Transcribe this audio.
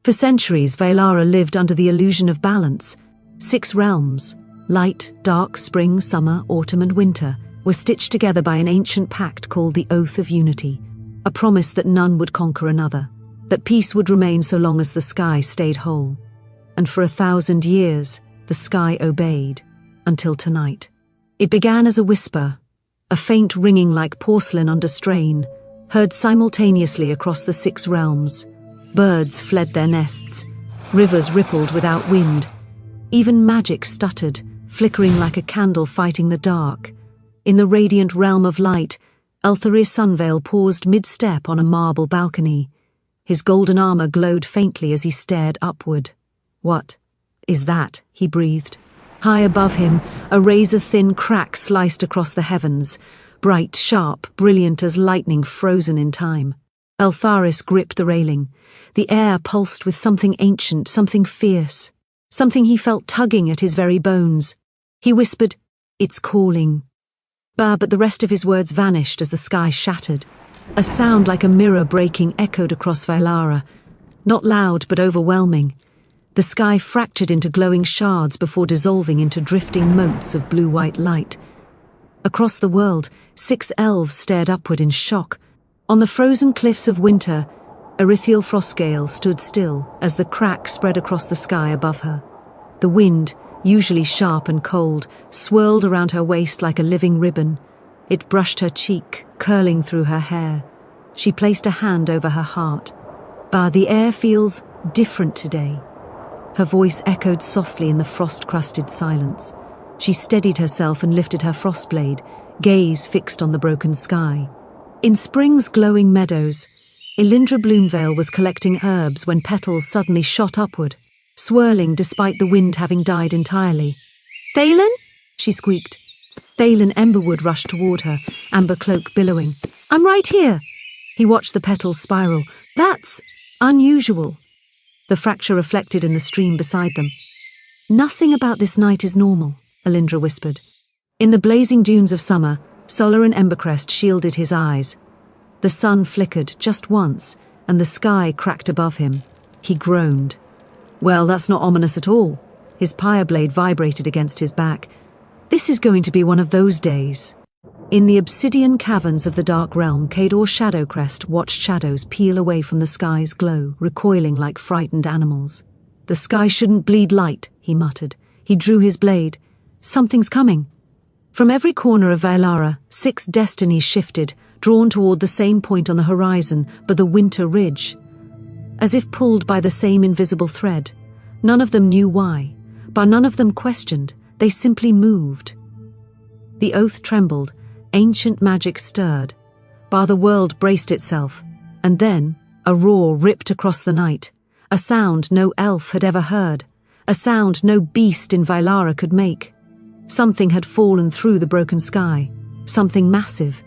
For centuries, Vaelara lived under the illusion of balance. 6 realms, light, dark, spring, summer, autumn and winter, were stitched together by an ancient pact called the Oath of Unity, a promise that none would conquer another, that peace would remain so long as the sky stayed whole. And for 1,000 years, the sky obeyed, until tonight. It began as a whisper, a faint ringing like porcelain under strain, heard simultaneously across the 6 realms. Birds fled their nests, rivers rippled without wind, even magic stuttered, flickering like a candle fighting the dark. In the radiant realm of light, Eltharis Sunveil paused mid-step on a marble balcony. His golden armor glowed faintly as he stared upward. "What is that?" he breathed. High above him, a razor-thin crack sliced across the heavens, bright, sharp, brilliant as lightning frozen in time. Eltharis gripped the railing. The air pulsed with something ancient, something fierce, something he felt tugging at his very bones. He whispered, "It's calling." But the rest of his words vanished as the sky shattered. A sound like a mirror breaking echoed across Vaelara, not loud but overwhelming. The sky fractured into glowing shards before dissolving into drifting motes of blue-white light. Across the world, 6 elves stared upward in shock. On the frozen cliffs of winter, Aerithiel Frostgale stood still as the crack spread across the sky above her. The wind, usually sharp and cold, swirled around her waist like a living ribbon. It brushed her cheek, curling through her hair. She placed a hand over her heart. "But the air feels different today." Her voice echoed softly in the frost-crusted silence. She steadied herself and lifted her frostblade, gaze fixed on the broken sky. In spring's glowing meadows, Elyndra Bloomvale was collecting herbs when petals suddenly shot upward, swirling despite the wind having died entirely. "Thalen?" she squeaked. Thalen Emberwood rushed toward her, amber cloak billowing. "I'm right here." He watched the petals spiral. "That's unusual." The fracture reflected in the stream beside them. "Nothing about this night is normal," Elyndra whispered. In the blazing dunes of summer, Solaryn Embercrest shielded his eyes. The sun flickered just once, and the sky cracked above him. He groaned. "Well, that's not ominous at all." His pyre blade vibrated against his back. "This is going to be one of those days." In the obsidian caverns of the Dark Realm, Kaedor Shadowcrest watched shadows peel away from the sky's glow, recoiling like frightened animals. "The sky shouldn't bleed light," he muttered. He drew his blade. "Something's coming." From every corner of Vaelara, 6 destinies shifted, drawn toward the same point on the horizon, but the winter ridge. As if pulled by the same invisible thread. None of them knew why, but none of them questioned. They simply moved. The oath trembled. Ancient magic stirred. But the world braced itself, and then a roar ripped across the night, a sound no elf had ever heard, a sound no beast in Vaelara could make. Something had fallen through the broken sky, something massive,